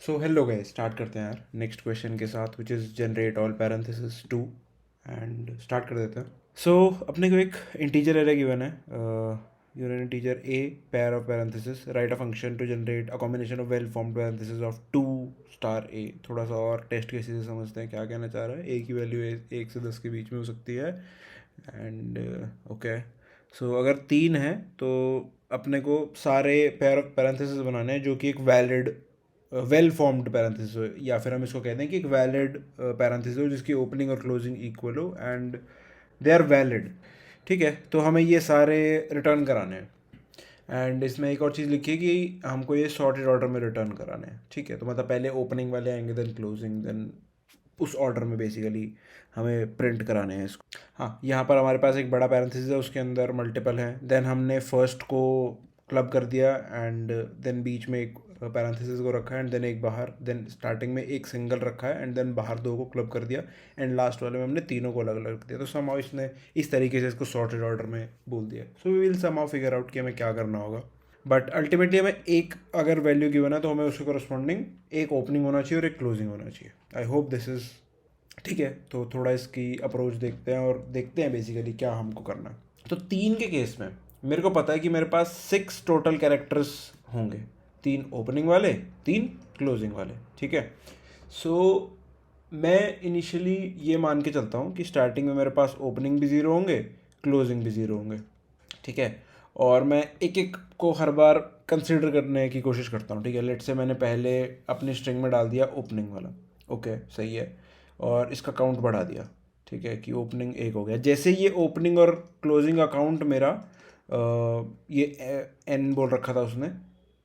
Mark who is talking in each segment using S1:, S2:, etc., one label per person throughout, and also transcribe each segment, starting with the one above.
S1: So hello guys, start करते हैं यार नेक्स्ट क्वेश्चन के साथ, which is generate all parenthesis two. And start कर देते हैं। सो अपने को एक इंटीजर एरे गिवन है, given integer a pair of parenthesis, write a function to generate a combination of well formed parenthesis of two star A. थोड़ा सा और टेस्ट केसेस से समझते हैं क्या कहना चाह रहा है। ए की वैल्यू 1 से 10 के बीच में हो सकती है। एंड ओके, सो अगर 3 है तो अपने को सारे पेयर ऑफ पैरेंथेसिस बनाने हैं जो कि एक वैलिड वेल फॉर्म्ड पैरेंथेसिस हो, या फिर हम इसको कहते हैं कि एक वैलिड पैरेंथेसिस हो जिसकी ओपनिंग और क्लोजिंग इक्वल हो एंड दे आर वैलिड। ठीक है, तो हमें ये सारे रिटर्न कराने हैं। एंड इसमें एक और चीज़ लिखी है कि हमको ये सॉर्टेड ऑर्डर में रिटर्न कराने हैं। ठीक है, तो मतलब पहले ओपनिंग वाले आएंगे, देन क्लोजिंग, देन उस ऑर्डर में बेसिकली हमें प्रिंट कराने हैं इसको। हाँ, यहाँ पर हमारे पास एक बड़ा पैरेंथेसिस है, उसके अंदर मल्टीपल है, देन हमने फर्स्ट को क्लब कर दिया एंड देन बीच में एक पैरेंथेसिस को रखा है एंड देन एक बाहर, देन स्टार्टिंग में एक सिंगल रखा है एंड देन बाहर 2 को क्लब कर दिया एंड लास्ट वाले में हमने तीनों को अलग अलग रख दिया। तो समहाउ इसने इस तरीके से इसको सॉर्टेड ऑर्डर में बोल दिया। So we will somehow figure out कि हमें क्या करना होगा। बट अल्टीमेटली हमें एक अगर वैल्यू गिवन है तो हमें उसके करस्पॉन्डिंग एक ओपनिंग होना चाहिए और एक क्लोजिंग होना चाहिए। आई होप दिस इज़ ठीक है। तो थोड़ा इसकी अप्रोच देखते हैं और देखते हैं बेसिकली क्या हमको करना है। तो 3 के केस में मेरे को पता है कि मेरे पास 6 टोटल कैरेक्टर्स होंगे, 3 ओपनिंग वाले, 3 क्लोजिंग वाले। ठीक है, सो मैं इनिशियली ये मान के चलता हूँ कि स्टार्टिंग में मेरे पास ओपनिंग भी 0 होंगे, क्लोजिंग भी 0 होंगे। ठीक है, और मैं एक एक को हर बार कंसिडर करने की कोशिश करता हूँ। ठीक है, लेट से मैंने पहले अपनी स्ट्रिंग में डाल दिया ओपनिंग वाला, ओके सही है, और इसका काउंट बढ़ा दिया। ठीक है, कि ओपनिंग 1 हो गया। जैसे ये ओपनिंग और क्लोजिंग अकाउंट मेरा ये एन बोल रखा था उसने,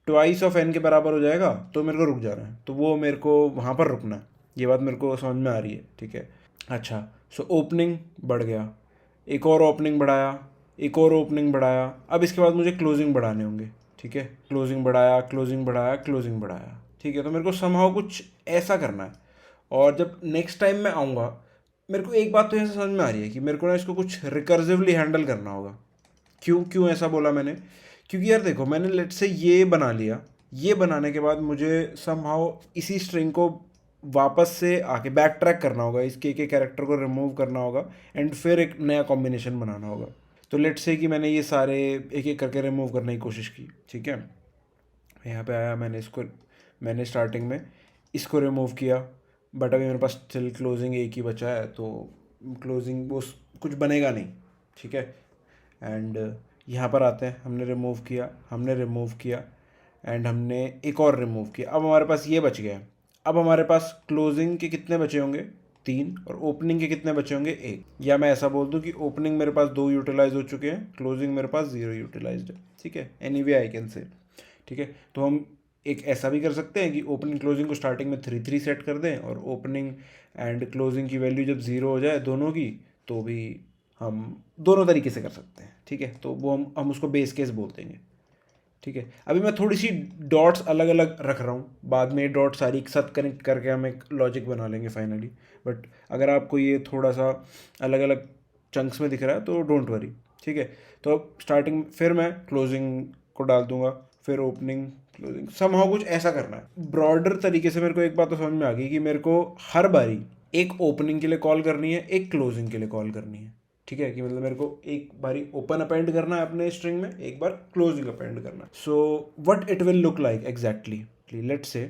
S1: ट्वाइस ऑफ एन के बराबर हो जाएगा तो मेरे को रुक जाना है, तो वो मेरे को वहाँ पर रुकना है। ये बात मेरे को समझ में आ रही है। ठीक है, अच्छा, सो ओपनिंग बढ़ गया, एक और ओपनिंग बढ़ाया, एक और ओपनिंग बढ़ाया, अब इसके बाद मुझे क्लोजिंग बढ़ाने होंगे। ठीक है, क्लोजिंग बढ़ाया, क्लोजिंग बढ़ाया, क्लोजिंग बढ़ाया। ठीक है, तो मेरे को समहाउ कुछ ऐसा करना है। और जब नेक्स्ट टाइम मैं आऊँगा, मेरे को एक बात तो ऐसा समझ में आ रही है कि मेरे को ना इसको कुछ रिकर्सिवली हैंडल करना होगा। क्यों क्यों ऐसा बोला मैंने? क्योंकि यार देखो, मैंने लेट से ये बना लिया, ये बनाने के बाद मुझे समहाउ इसी स्ट्रिंग को वापस से आके बैक ट्रैक करना होगा, इसके एक एक कैरेक्टर को रिमूव करना होगा एंड फिर एक नया कॉम्बिनेशन बनाना होगा। तो लेट से कि मैंने ये सारे एक एक करके रिमूव करने की कोशिश की। ठीक है, यहाँ पे आया, मैंने इसको, मैंने स्टार्टिंग में इसको रिमूव किया, बट अभी मेरे पास स्टिल क्लोजिंग एक ही बचा है, तो क्लोजिंग वो कुछ बनेगा नहीं। ठीक है, एंड यहाँ पर आते हैं, हमने रिमूव किया, हमने रिमूव किया एंड हमने एक और रिमूव किया। अब हमारे पास ये बच गया है। अब हमारे पास क्लोजिंग के कितने बचे होंगे? 3, और ओपनिंग के कितने बचे होंगे? 1। या मैं ऐसा बोल दूँ कि ओपनिंग मेरे पास 2 यूटिलाइज हो चुके हैं, क्लोजिंग मेरे पास 0 यूटिलाइज्ड है। ठीक है, any way I can say. ठीक है, तो हम एक ऐसा भी कर सकते हैं कि ओपनिंग क्लोजिंग को स्टार्टिंग में 3 3 सेट कर दें और ओपनिंग एंड क्लोजिंग की वैल्यू जब 0 हो जाए दोनों की, तो भी हम दोनों तरीके से कर सकते हैं। ठीक है, तो वो हम उसको बेस केस बोल देंगे। ठीक है, अभी मैं थोड़ी सी डॉट्स अलग अलग रख रहा हूँ, बाद में डॉट सारी एक साथ कनेक्ट करके हम एक लॉजिक बना लेंगे फाइनली। बट अगर आपको ये थोड़ा सा अलग अलग चंक्स में दिख रहा है तो डोंट वरी। ठीक है, तो अब स्टार्टिंग फिर मैं क्लोजिंग को डाल दूंगा, फिर ओपनिंग, क्लोजिंग, समहाउ कुछ ऐसा करना है। ब्रॉडर तरीके से मेरे को एक बात तो समझ में आ गई कि मेरे को हर बारी एक ओपनिंग के लिए कॉल करनी है, एक क्लोजिंग के लिए कॉल करनी है। ठीक है, कि मतलब मेरे को एक बारी ओपन अपेंड करना है अपने स्ट्रिंग में, एक बार क्लोजिंग अपेंड करना है। So what it will look like exactly, let's say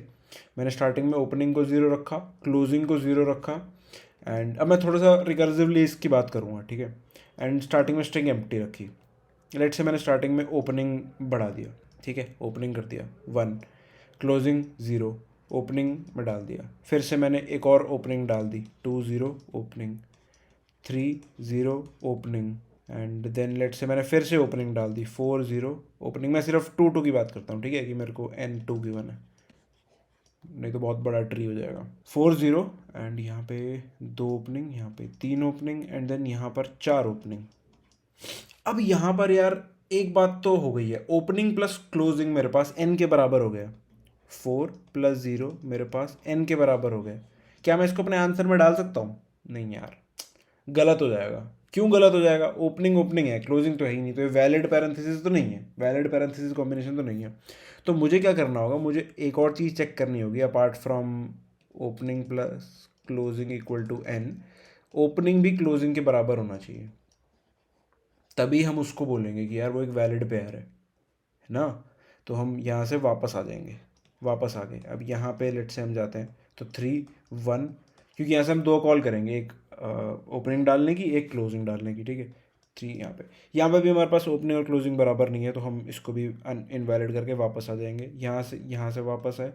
S1: मैंने स्टार्टिंग में ओपनिंग को 0 रखा, क्लोजिंग को 0 रखा, एंड अब मैं थोड़ा सा रिकर्सिवली इसकी बात करूँगा। ठीक है, एंड स्टार्टिंग में स्ट्रिंग एम्प्टी रखी। लेट्स से मैंने स्टार्टिंग में ओपनिंग बढ़ा दिया। ठीक है, ओपनिंग कर दिया 1, क्लोजिंग 0, ओपनिंग में डाल दिया, फिर से मैंने एक और ओपनिंग डाल दी, 2 0 opening, 3 0 opening, and then late से मैंने फिर से ओपनिंग डाल दी, 4 0 ओपनिंग। मैं सिर्फ 2 2 की बात करता हूँ। ठीक है, कि मेरे को N2 गिवन है, नहीं तो बहुत बड़ा ट्री हो जाएगा। 4 0 एंड यहाँ पे 2 ओपनिंग, यहाँ पे 3 ओपनिंग, एंड देन यहाँ पर 4 ओपनिंग। अब यहाँ पर यार एक बात तो हो गई है, ओपनिंग प्लस क्लोजिंग मेरे पास n के बराबर हो गया, 4 + 0 मेरे पास n के बराबर हो गया। क्या मैं इसको अपने आंसर में डाल सकता हूँ? नहीं यार, गलत हो जाएगा। क्यों गलत हो जाएगा? ओपनिंग ओपनिंग है, क्लोजिंग तो है ही नहीं, तो ये वैलिड पैरेंथेसिस तो नहीं है, वैलिड पैरेंथेसिस कॉम्बिनेशन तो नहीं है। तो मुझे क्या करना होगा, मुझे एक और चीज़ चेक करनी होगी apart from opening plus closing equal to N, opening भी क्लोजिंग के बराबर होना चाहिए, तभी हम उसको बोलेंगे कि यार वो एक वैलिड पेयर है ना। तो हम यहाँ से वापस आ जाएंगे, वापस आ गए। अब यहाँ पे लेट से हम जाते हैं तो 3 1, क्योंकि यहाँ से हम दो कॉल करेंगे, एक ओपनिंग डालने की, एक क्लोजिंग डालने की, ठीक है। 3 यहाँ पे भी हमारे पास ओपनिंग और क्लोजिंग बराबर नहीं है, तो हम इसको भी इनवैलिड करके वापस आ जाएंगे। यहाँ से वापस आए,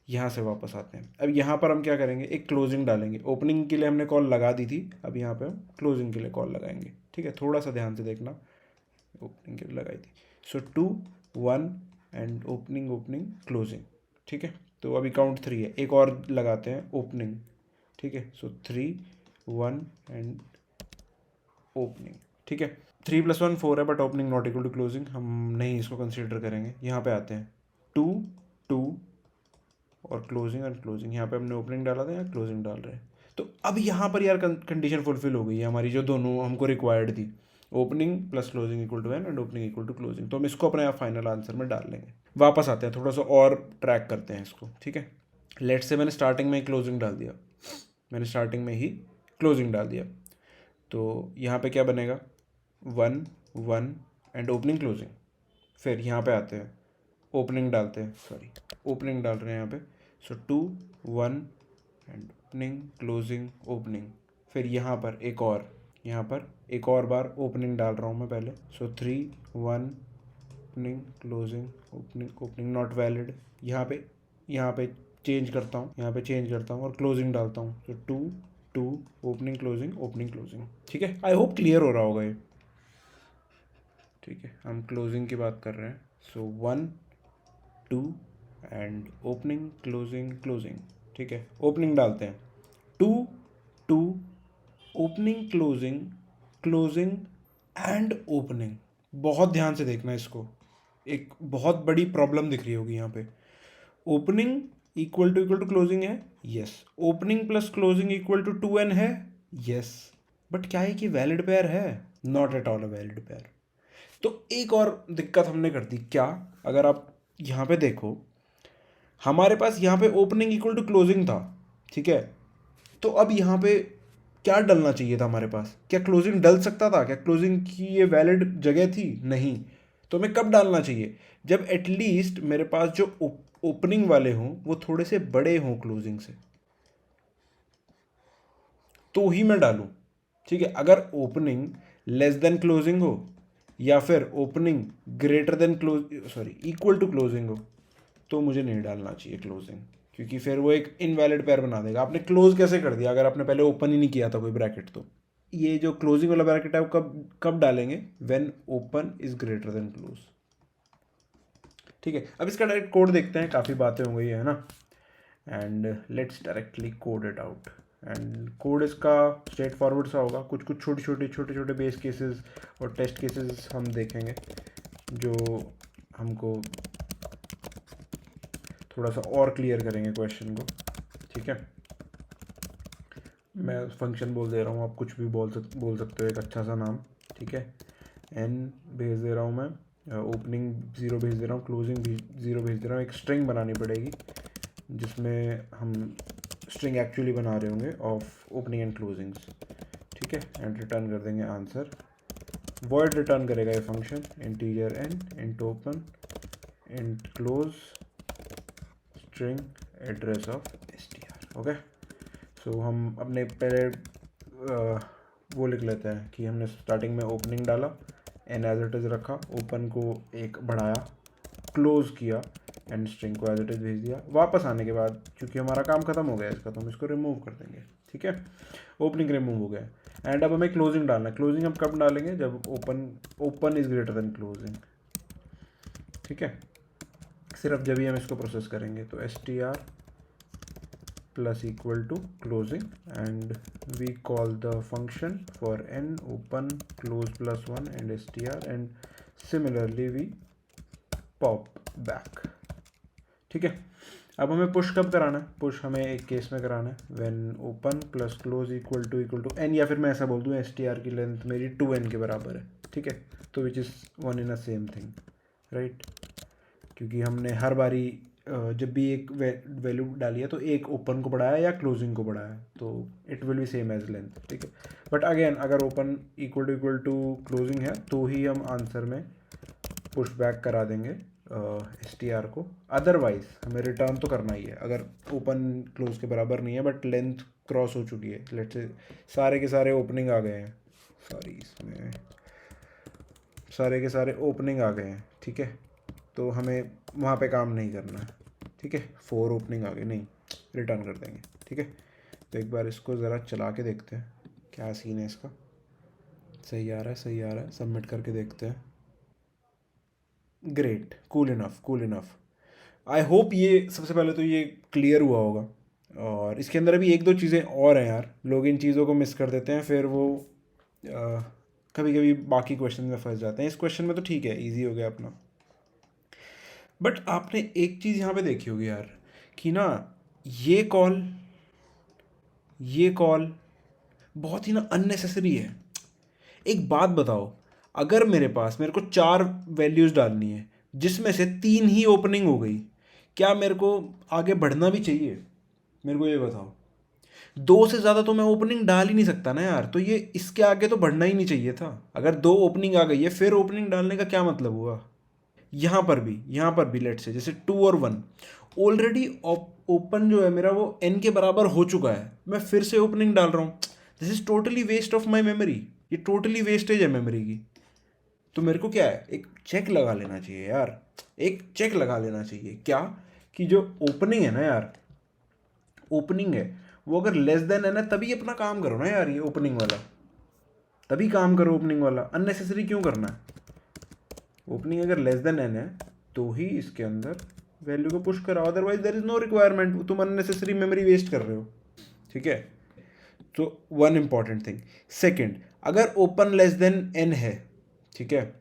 S1: यहाँ से वापस आते हैं। अब यहाँ पर हम क्या करेंगे, एक क्लोजिंग डालेंगे। ओपनिंग के लिए हमने कॉल लगा दी थी, अब यहाँ पे हम क्लोजिंग के लिए कॉल लगाएंगे, ठीक है। थोड़ा सा ध्यान से देखना, ओपनिंग के लिए लगाई थी। सो 2 1 एंड ओपनिंग ओपनिंग क्लोजिंग, ठीक है। तो अभी काउंट 3 है, एक और लगाते हैं ओपनिंग, ठीक है। सो 3 1 एंड ओपनिंग, ठीक है। 3 + 1 4 है, but opening not equal to closing, हम नहीं इसको कंसिडर करेंगे। यहाँ पे आते हैं 2 2 और क्लोजिंग एंड क्लोजिंग, यहाँ पे हमने ओपनिंग डाला था, यहाँ क्लोजिंग डाल रहे हैं। तो अब यहाँ पर यार कंडीशन फुलफिल हो गई है हमारी, जो दोनों हमको रिक्वायर्ड थी, opening plus closing equal to N and opening equal to closing. तो हम इसको अपने फाइनल आंसर में डाल लेंगे। वापस आते हैं, थोड़ा सा और ट्रैक करते हैं इसको, ठीक है। लेट से मैंने स्टार्टिंग में ही क्लोजिंग डाल दिया, मैंने स्टार्टिंग में ही क्लोजिंग डाल दिया, तो यहाँ पे क्या बनेगा, 1 1 एंड ओपनिंग क्लोजिंग। फिर यहाँ पे आते हैं, ओपनिंग डालते हैं, सॉरी ओपनिंग डाल रहे हैं यहाँ पे। सो 2 1 एंड ओपनिंग क्लोजिंग ओपनिंग। फिर यहाँ पर एक और, यहाँ पर एक और बार ओपनिंग डाल रहा हूँ मैं पहले। सो 3 1 opening closing opening opening not valid. यहाँ पे चेंज करता हूँ, यहाँ पे चेंज करता हूँ और क्लोजिंग डालता हूँ। सो 2 2 ओपनिंग क्लोजिंग, ठीक है। आई होप क्लियर हो रहा होगा ये, ठीक है। हम क्लोजिंग की बात कर रहे हैं। सो 1 2 एंड ओपनिंग क्लोजिंग, ठीक है। ओपनिंग डालते हैं 2 2 ओपनिंग क्लोजिंग एंड ओपनिंग। बहुत ध्यान से देखना इसको, एक बहुत बड़ी प्रॉब्लम दिख रही होगी यहाँ पे। ओपनिंग इक्वल टू क्लोजिंग है, yes. Opening plus closing equal to 2n है, यस। बट क्या है कि वैलिड पेयर है? Not at all a valid pair. तो एक और दिक्कत हमने कर दी क्या, अगर आप यहाँ पे देखो, हमारे पास यहाँ पे ओपनिंग इक्वल टू क्लोजिंग था, ठीक है। तो अब यहाँ पे क्या डलना चाहिए था हमारे पास? क्या क्लोजिंग डल सकता था? क्या क्लोजिंग की ये वैलिड जगह थी? नहीं। तो हमें कब डालना चाहिए? जब एटलीस्ट मेरे पास जो ओपनिंग वाले हों वो थोड़े से बड़े हों क्लोजिंग से, तो ही मैं डालूँ, ठीक है। अगर ओपनिंग लेस देन क्लोजिंग हो या फिर opening greater than equal to closing हो, तो मुझे नहीं डालना चाहिए क्लोजिंग, क्योंकि फिर वो एक इनवैलिड पेयर बना देगा। आपने क्लोज कैसे कर दिया अगर आपने पहले ओपन ही नहीं किया था कोई ब्रैकेट? तो ये जो क्लोजिंग वाला ब्रैकेट है वो कब कब डालेंगे? When open is greater than close, ठीक है। अब इसका डायरेक्ट कोड देखते हैं, काफ़ी बातें हो गई है ना, and let's directly code it out. And code इसका स्ट्रेट फॉरवर्ड सा होगा, कुछ कुछ छोटे छोटे बेस केसेस और टेस्ट केसेस हम देखेंगे जो हमको थोड़ा सा और क्लियर करेंगे क्वेश्चन को, ठीक है। मैं फंक्शन बोल दे रहा हूँ, आप कुछ भी बोल सकते हो, एक अच्छा सा नाम, ठीक है। n भेज दे रहा हूँ मैं, ओपनिंग 0 भेज दे रहा हूँ, क्लोजिंग भी 0 भेज दे रहा हूँ। एक स्ट्रिंग बनानी पड़ेगी जिसमें हम स्ट्रिंग एक्चुअली बना रहे होंगे ऑफ ओपनिंग एंड क्लोजिंग्स, ठीक है। एंड रिटर्न कर देंगे आंसर। वॉइड रिटर्न करेगा ये फंक्शन, integer n int open int close string address of str, okay. So हम अपने पहले वो लिख लेते हैं कि हमने स्टार्टिंग में ओपनिंग डाला, एन एज इट इज़ रखा, ओपन को एक बढ़ाया, क्लोज किया एंड स्ट्रिंग को एज इट इज़ भेज दिया। वापस आने के बाद चूँकि हमारा काम खत्म हो गया इसका, तो हम इसको रिमूव कर देंगे, ठीक है। ओपनिंग रिमूव हो गया एंड अब हमें क्लोजिंग डालना है। क्लोजिंग हम कब डालेंगे? जब open is greater than closing, ठीक है। सिर्फ जब ही हम इसको प्रोसेस करेंगे। तो str plus equal to closing and we call the function for n open close plus 1 and str and similarly we pop back, ठीक है। अब हमें पुश कब कराना है? पुश हमें एक केस में कराना है when open plus close equal to N, या फिर मैं ऐसा बोल दूँ एस टी आर की लेंथ मेरी 2n के बराबर है, ठीक है। तो which is one in a same thing, right, क्योंकि हमने हर बारी जब भी एक वैल्यू डाली है तो एक ओपन को बढ़ाया या क्लोजिंग को बढ़ाया, तो it will be same as length, ठीक है। बट अगेन अगर ओपन इक्वल टू क्लोजिंग है तो ही हम आंसर में पुश बैक करा देंगे एस टी आर को, अदरवाइज हमें रिटर्न तो करना ही है अगर ओपन क्लोज के बराबर नहीं है बट लेंथ क्रॉस हो चुकी है। लेट्स से सारे के सारे ओपनिंग आ गए हैं, सॉरी इसमें सारे के सारे ओपनिंग आ गए हैं, ठीक है, तो हमें वहाँ पे काम नहीं करना है, ठीक है। 4 ओपनिंग आ गए, नहीं, रिटर्न कर देंगे, ठीक है। तो एक बार इसको ज़रा चला के देखते हैं क्या सीन है इसका। सही आ रहा है, सही आ रहा है, सबमिट करके देखते हैं। Great, cool enough, cool enough. I hope ये सबसे पहले तो ये क्लियर हुआ होगा। और इसके अंदर अभी एक दो चीज़ें और हैं यार, लोग इन चीज़ों को मिस कर देते हैं, फिर वो कभी कभी बाकी क्वेश्चन में फंस जाते हैं। इस क्वेश्चन में तो ठीक है, इजी हो गया अपना। बट आपने एक चीज़ यहाँ पे देखी होगी यार कि ना ये कॉल बहुत ही ना अननेसेसरी है। एक बात बताओ, अगर मेरे को 4 वैल्यूज़ डालनी है जिसमें से 3 ही ओपनिंग हो गई, क्या मेरे को आगे बढ़ना भी चाहिए? मेरे को ये बताओ। 2 से ज़्यादा तो मैं ओपनिंग डाल ही नहीं सकता ना यार, तो ये इसके आगे तो बढ़ना ही नहीं चाहिए था। अगर 2 ओपनिंग आ गई है फिर ओपनिंग डालने का क्या मतलब हुआ? यहाँ पर भी लेट से जैसे 2 और 1 ऑलरेडी ओपन जो है मेरा वो n के बराबर हो चुका है, मैं फिर से ओपनिंग डाल रहा हूँ। This is totally waste of my memory, ये टोटली वेस्टेज है मेमोरी की। तो मेरे को क्या है, एक चेक लगा लेना चाहिए यार, एक चेक लगा लेना चाहिए क्या, कि जो ओपनिंग है ना यार, ओपनिंग है वो अगर लेस देन है ना तभी अपना काम करो ना यार, ये ओपनिंग वाला तभी काम करो, ओपनिंग वाला अननेसेसरी क्यों करना है? ओपनिंग अगर लेस देन एन है तो ही इसके अंदर वैल्यू को पुश कराओ, otherwise there is no requirement, तुम अननेसेसरी मेमोरी वेस्ट कर रहे हो, ठीक है। तो वन इंपॉर्टेंट थिंग। सेकंड, अगर ओपन लेस देन एन है, ठीक है,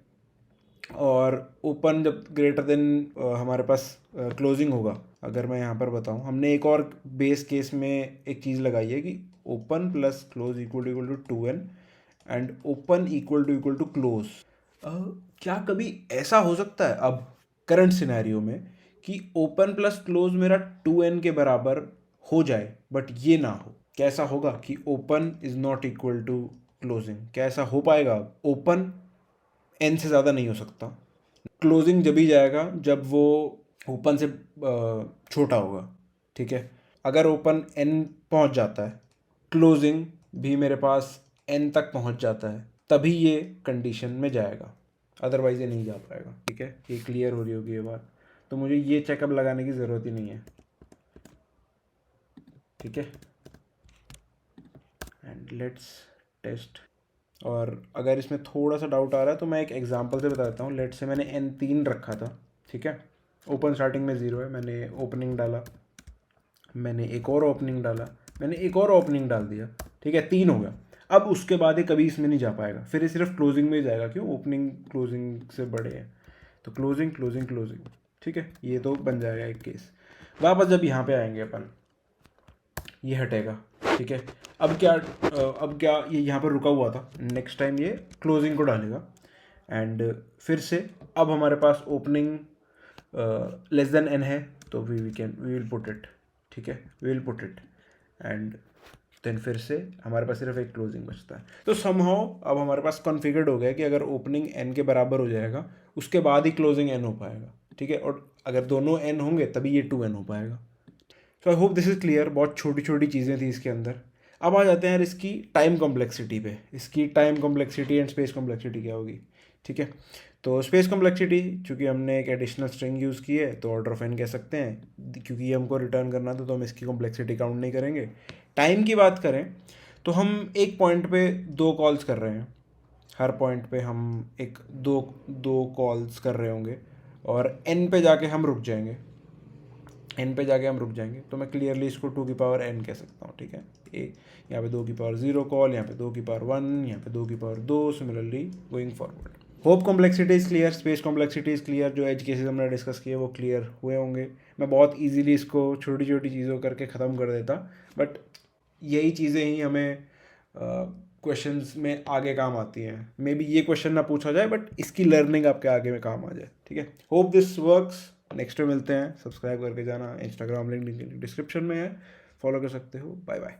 S1: और ओपन जब ग्रेटर देन हमारे पास क्लोजिंग होगा, अगर मैं यहाँ पर बताऊँ, हमने एक और बेस केस में एक चीज़ लगाई है कि open plus close equal to 2n and open equal to close. क्या कभी ऐसा हो सकता है अब करंट सिनेरियो में कि ओपन प्लस क्लोज मेरा 2n के बराबर हो जाए बट ये ना हो? कैसा होगा कि open is not equal to closing? क्या ऐसा हो पाएगा? ओपन n से ज़्यादा नहीं हो सकता, क्लोजिंग जब ही जाएगा जब वो ओपन से छोटा होगा, ठीक है। अगर ओपन n पहुंच जाता है, क्लोजिंग भी मेरे पास n तक पहुंच जाता है, तभी ये कंडीशन में जाएगा, अदरवाइज ये नहीं जा पाएगा, ठीक है। ये क्लियर हो रही होगी ये बात, तो मुझे ये चेकअप लगाने की ज़रूरत ही नहीं है, ठीक है। And let's test. और अगर इसमें थोड़ा सा डाउट आ रहा है तो मैं एक एग्जांपल से बता देता हूँ। लेट्स से मैंने n3 रखा था, ठीक है, ओपन स्टार्टिंग में 0 है, मैंने ओपनिंग डाला, मैंने एक और ओपनिंग डाला, मैंने एक और ओपनिंग डाल दिया, ठीक है, 3 हो गया। अब उसके बाद ये कभी इसमें नहीं जा पाएगा, फिर ये सिर्फ क्लोजिंग में ही जाएगा, क्यों? ओपनिंग क्लोजिंग से बड़े हैं, तो क्लोजिंग क्लोजिंग क्लोजिंग, ठीक है, ये तो बन जाएगा एक केस। वापस जब यहाँ पे आएंगे अपन, ये हटेगा, ठीक है। अब क्या ये यहाँ पर रुका हुआ था, नेक्स्ट टाइम ये क्लोजिंग को डालेगा एंड फिर से अब हमारे पास ओपनिंग लेस देन n है, तो वी विल पुट इट, ठीक है, we will put it and then फिर से हमारे पास सिर्फ एक क्लोजिंग बचता है। तो समहाउ अब हमारे पास कॉन्फ़िगर्ड हो गया कि अगर ओपनिंग n के बराबर हो जाएगा उसके बाद ही क्लोजिंग n हो पाएगा, ठीक है, और अगर दोनों n होंगे तभी ये 2n हो पाएगा। So I hope this is clear. बहुत छोटी छोटी चीज़ें थी इसके अंदर। अब आ जाते हैं यार इसकी टाइम कॉम्प्लेक्सिटी पे। इसकी time complexity and space complexity क्या होगी, ठीक है। तो स्पेस कॉम्प्लेक्सिटी, चूँकि हमने एक एडिशनल स्ट्रिंग यूज़ की है तो ऑर्डर ऑफ एन कह सकते हैं, क्योंकि ये हमको रिटर्न करना था तो हम इसकी कॉम्प्लेक्सिटी काउंट नहीं करेंगे। टाइम की बात करें तो हम एक पॉइंट पे 2 कॉल्स कर रहे हैं, हर पॉइंट पे हम एक दो दो कॉल्स कर रहे होंगे और एन पे जाके हम रुक जाएंगे, एन पे जाके हम रुक जाएंगे, तो मैं क्लियरली इसको 2 की पावर n कह सकता हूँ, ठीक है। यहाँ पे 2 की पावर 0 कॉल, यहाँ पे 2 की पावर 1, यहाँ पे 2 की power 2, similarly going forward. Hope complexity is clear, space complexity is clear, जो एज केसेस हमने डिस्कस किए वो क्लियर हुए होंगे। मैं बहुत इजीली इसको छोटी छोटी चीज़ों करके ख़त्म कर देता, बट यही चीज़ें ही हमें क्वेश्चंस में आगे काम आती हैं। मे बी ये क्वेश्चन ना पूछा जाए बट इसकी लर्निंग आपके आगे में काम आ जाए। ठीक है, होप दिस वर्क्स। नेक्स्ट में मिलते हैं, सब्सक्राइब करके जाना, इंस्टाग्राम लिंक डिस्क्रिप्शन में है, फॉलो कर सकते हो। Bye bye.